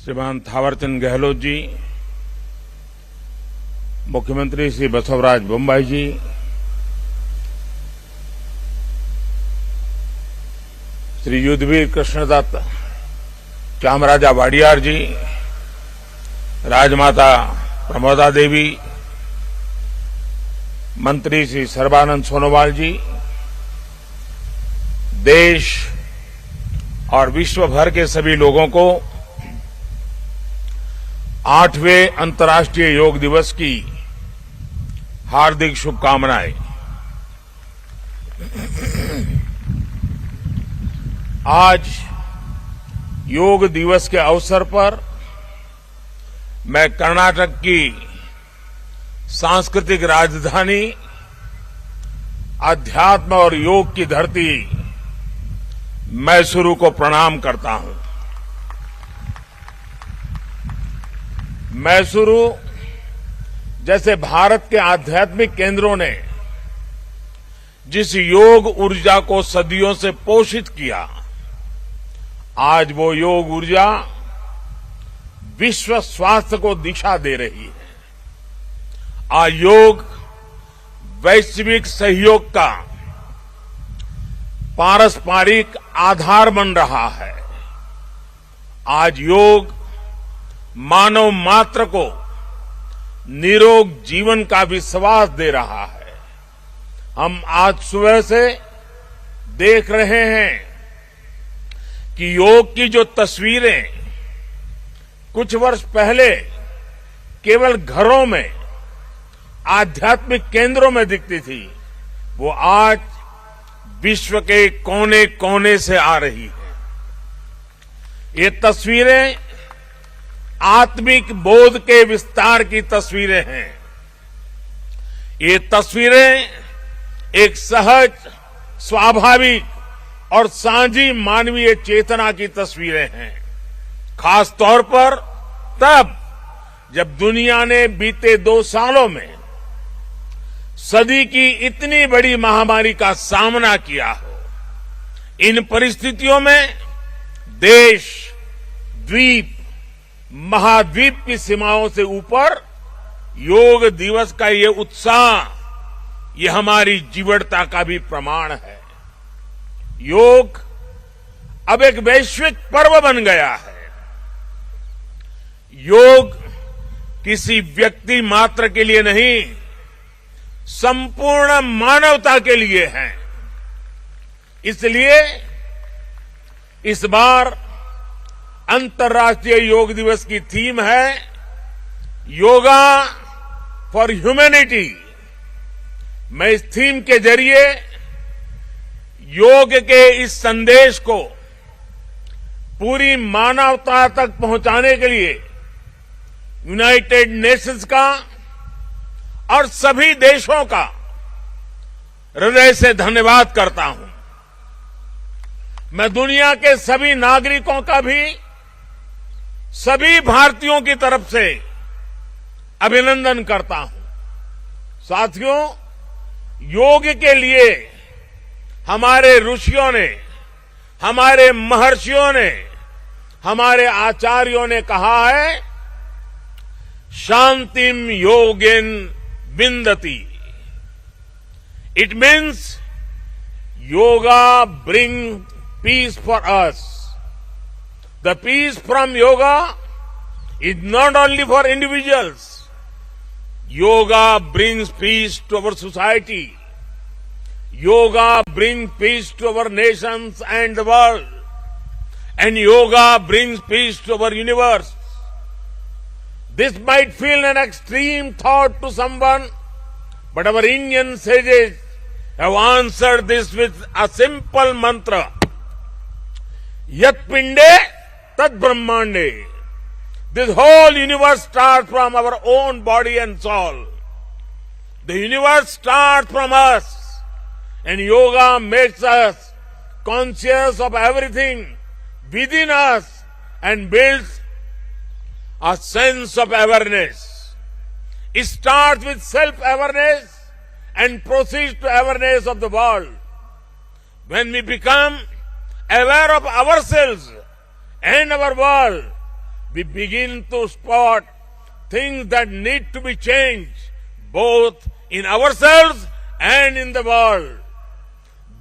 श्रीमान थावरचंद गहलोत जी, मुख्यमंत्री श्री बसवराज बोम्मई जी, श्री युद्धवीर कृष्णदत्त चामराजा वाडियार जी, राजमाता प्रमोदा देवी, मंत्री श्री सर्बानंद सोनोवाल जी, देश और विश्व भर के सभी लोगों को 8वें अंतर्राष्ट्रीय योग दिवस की हार्दिक शुभकामनाएं। आज योग दिवस के अवसर पर मैं कर्नाटक की सांस्कृतिक राजधानी, अध्यात्म और योग की धरती मैसूरू को प्रणाम करता हूं। मैसूरू जैसे भारत के आध्यात्मिक केंद्रों ने जिस योग ऊर्जा को सदियों से पोषित किया, आज वो योग ऊर्जा विश्व स्वास्थ्य को दिशा दे रही है। आज योग वैश्विक सहयोग का पारस्परिक आधार बन रहा है। आज योग मानव मात्र को निरोग जीवन का विश्वास दे रहा है। हम आज सुबह से देख रहे हैं कि योग की जो तस्वीरें कुछ वर्ष पहले केवल घरों में, आध्यात्मिक केंद्रों में दिखती थी, वो आज विश्व के कोने कोने से आ रही है। ये तस्वीरें आत्मिक बोध के विस्तार की तस्वीरें हैं। ये तस्वीरें एक सहज, स्वाभाविक और साझी मानवीय चेतना की तस्वीरें हैं। खास तौर पर तब जब दुनिया ने बीते 2 सालों में सदी की इतनी बड़ी महामारी का सामना किया हो। इन परिस्थितियों में देश, द्वीप, महाद्वीप की सीमाओं से ऊपर योग दिवस का ये उत्साह, ये हमारी जीवटता का भी प्रमाण है। योग अब एक वैश्विक पर्व बन गया है। योग किसी व्यक्ति मात्र के लिए नहीं, संपूर्ण मानवता के लिए है। इसलिए इस बार अंतर्राष्ट्रीय योग दिवस की थीम है योगा फॉर ह्यूमैनिटी। मैं इस थीम के जरिए योग के इस संदेश को पूरी मानवता तक पहुंचाने के लिए यूनाइटेड नेशंस का और सभी देशों का हृदय से धन्यवाद करता हूं। मैं दुनिया के सभी नागरिकों का भी सभी भारतीयों की तरफ से अभिनंदन करता हूं। साथियों, योग के लिए हमारे ऋषियों ने, हमारे महर्षियों ने, हमारे आचार्यों ने कहा है, शांतिम योगेन विंदति। It means yoga brings peace for us. The peace from yoga is not only for individuals. Yoga brings peace to our society. Yoga brings peace to our nations and the world. And yoga brings peace to our universe. This might feel an extreme thought to someone, but our Indian sages have answered this with a simple mantra. Yat pinde tad brahmande. This whole universe starts from our own body and soul. The universe starts from us, and yoga makes us conscious of everything within us and builds a sense of awareness. It starts with self-awareness and proceeds to awareness of the world. When we become aware of ourselves and our world, we begin to spot things that need to be changed, both in ourselves and in the world.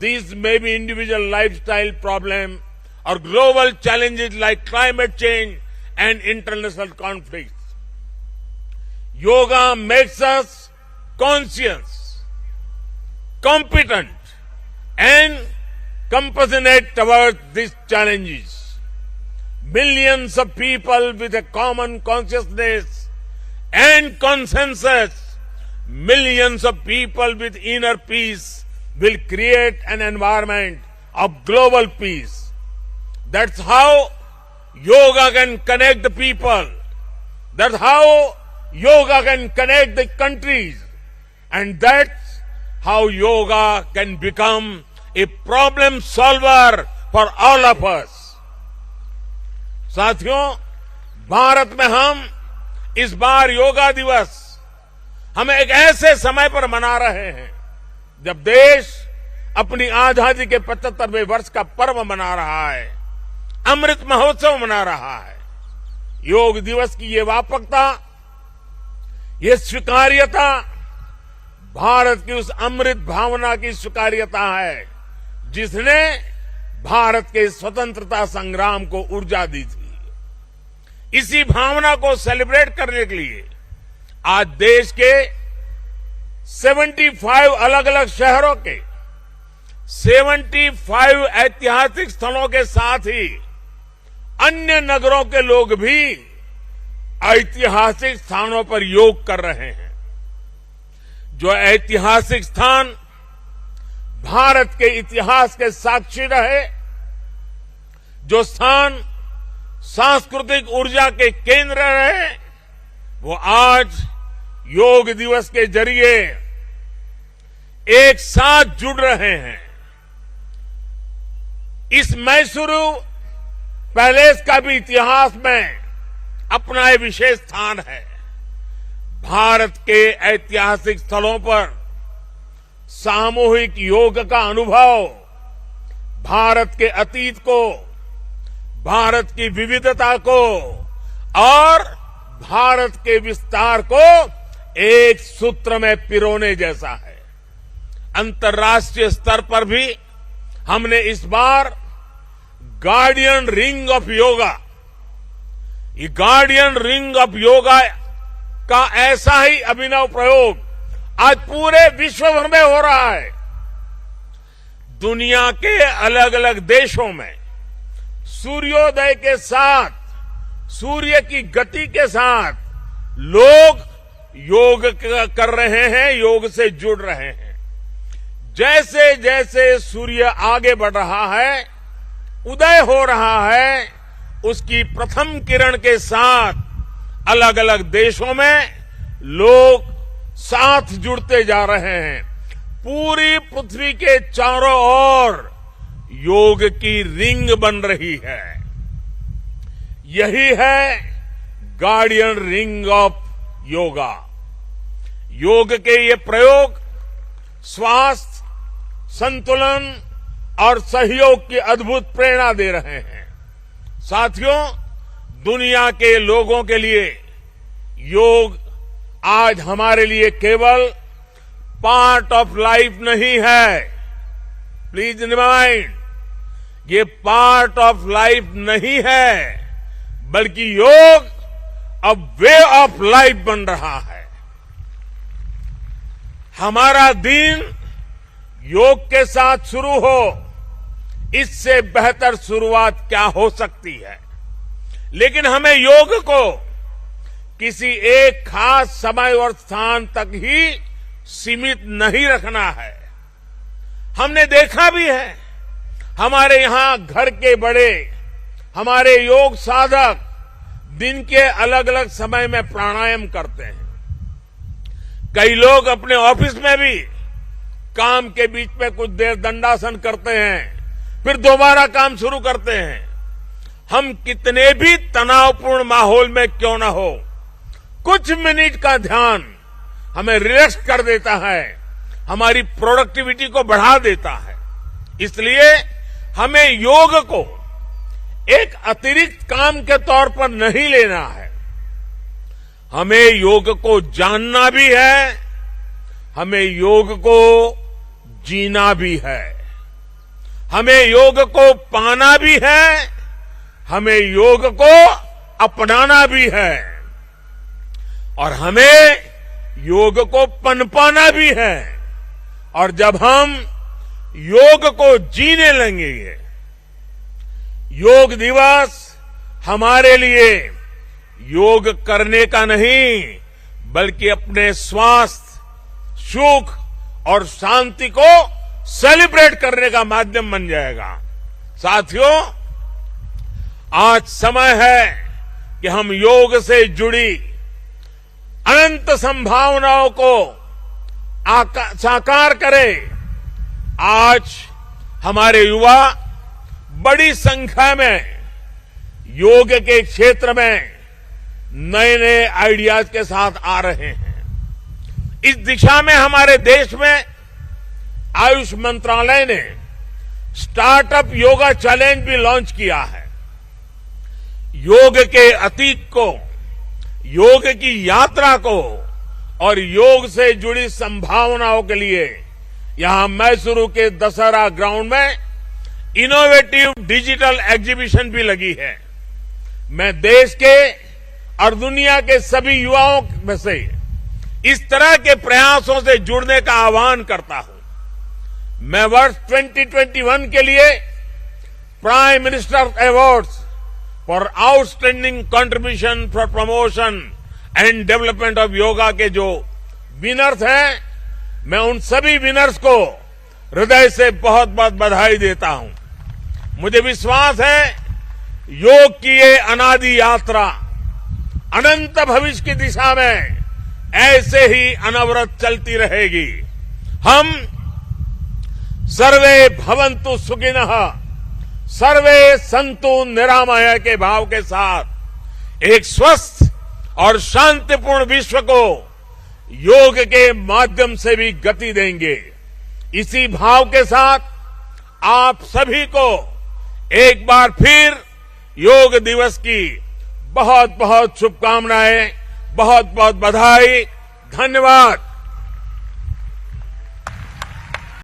These may be individual lifestyle problems or global challenges like climate change and international conflicts. Yoga makes us conscious, competent, and compassionate towards these challenges. Millions of people with a common consciousness and consensus, millions of people with inner peace will create an environment of global peace. That's how yoga can connect the people. That's how yoga can connect the countries. And that's how yoga can become a problem solver for all of us. साथियों, भारत में हम इस बार योगा दिवस हम एक ऐसे समय पर मना रहे हैं जब देश अपनी आजादी के 75वें वर्ष का पर्व मना रहा है, अमृत महोत्सव मना रहा है। योग दिवस की ये व्यापकता, ये स्वीकार्यता भारत की उस अमृत भावना की स्वीकार्यता है जिसने भारत के स्वतंत्रता संग्राम को ऊर्जा दी थी। इसी भावना को सेलिब्रेट करने के लिए आज देश के 75 अलग अलग शहरों के 75 ऐतिहासिक स्थलों के साथ ही अन्य नगरों के लोग भी ऐतिहासिक स्थानों पर योग कर रहे हैं। जो ऐतिहासिक स्थान भारत के इतिहास के साक्षी रहे, जो स्थान सांस्कृतिक ऊर्जा के केंद्र रहे, वो आज योग दिवस के जरिए एक साथ जुड़ रहे हैं। इस मैसूरू पैलेस का भी इतिहास में अपना एक विशेष स्थान है। भारत के ऐतिहासिक स्थलों पर सामूहिक योग का अनुभव भारत के अतीत को, भारत की विविधता को और भारत के विस्तार को एक सूत्र में पिरोने जैसा है। अंतर्राष्ट्रीय स्तर पर भी हमने इस बार गार्डियन रिंग ऑफ योगा, ये गार्डियन रिंग ऑफ योगा का ऐसा ही अभिनव प्रयोग आज पूरे विश्व भर में हो रहा है। दुनिया के अलग अलग देशों में सूर्योदय के साथ, सूर्य की गति के साथ लोग योग कर रहे हैं, योग से जुड़ रहे हैं। जैसे जैसे सूर्य आगे बढ़ रहा है, उदय हो रहा है, उसकी प्रथम किरण के साथ अलग अलग देशों में लोग साथ जुड़ते जा रहे हैं। पूरी पृथ्वी के चारों ओर योग की रिंग बन रही है। यही है गार्डियन रिंग ऑफ योगा। योग के ये प्रयोग स्वास्थ्य, संतुलन और सहयोग की अद्भुत प्रेरणा दे रहे हैं। साथियों, दुनिया के लोगों के लिए योग आज हमारे लिए केवल पार्ट ऑफ लाइफ नहीं है। प्लीज रिमाइंड, ये पार्ट ऑफ लाइफ नहीं है, बल्कि योग अब वे ऑफ लाइफ बन रहा है। हमारा दिन योग के साथ शुरू हो, इससे बेहतर शुरुआत क्या हो सकती है। लेकिन हमें योग को किसी एक खास समय और स्थान तक ही सीमित नहीं रखना है। हमने देखा भी है, हमारे यहां घर के बड़े, हमारे योग साधक दिन के अलग अलग समय में प्राणायाम करते हैं। कई लोग अपने ऑफिस में भी काम के बीच में कुछ देर दंडासन करते हैं, फिर दोबारा काम शुरू करते हैं। हम कितने भी तनावपूर्ण माहौल में क्यों न हो, कुछ मिनट का ध्यान हमें रिलैक्स कर देता है, हमारी प्रोडक्टिविटी को बढ़ा देता है। इसलिए हमें योग को एक अतिरिक्त काम के तौर पर नहीं लेना है। हमें योग को जानना भी है, हमें योग को जीना भी है, हमें योग को पाना भी है, हमें योग को अपनाना भी है और हमें योग को पनपाना भी है। और जब हम योग को जीने लगेंगे, योग दिवस हमारे लिए योग करने का नहीं बल्कि अपने स्वास्थ्य, सुख और शांति को सेलिब्रेट करने का माध्यम बन जाएगा। साथियों, आज समय है कि हम योग से जुड़ी अनंत संभावनाओं को साकार करें। आज हमारे युवा बड़ी संख्या में योग के क्षेत्र में नए नए आइडियाज के साथ आ रहे हैं। इस दिशा में हमारे देश में आयुष मंत्रालय ने स्टार्टअप योगा चैलेंज भी लॉन्च किया है। योग के अतीत को, योग की यात्रा को और योग से जुड़ी संभावनाओं के लिए यहां मैसूरू के दशहरा ग्राउंड में इनोवेटिव डिजिटल एग्जीबिशन भी लगी है। मैं देश के और दुनिया के सभी युवाओं में से इस तरह के प्रयासों से जुड़ने का आह्वान करता हूं। मैं वर्ष 2021 के लिए prime minister awards for outstanding contribution for promotion and development of yoga के जो विनर्स हैं, मैं उन सभी विनर्स को हृदय से बहुत बहुत बधाई देता हूं। मुझे विश्वास है योग की ये अनादि यात्रा अनंत भविष्य की दिशा में ऐसे ही अनवरत चलती रहेगी। हम सर्वे भवन्तु सुखिनः, सर्वे सन्तु निरामय के भाव के साथ एक स्वस्थ और शांतिपूर्ण विश्व को योग के माध्यम से भी गति देंगे। इसी भाव के साथ आप सभी को एक बार फिर योग दिवस की बहुत बहुत शुभकामनाएं, बहुत बहुत बधाई, धन्यवाद।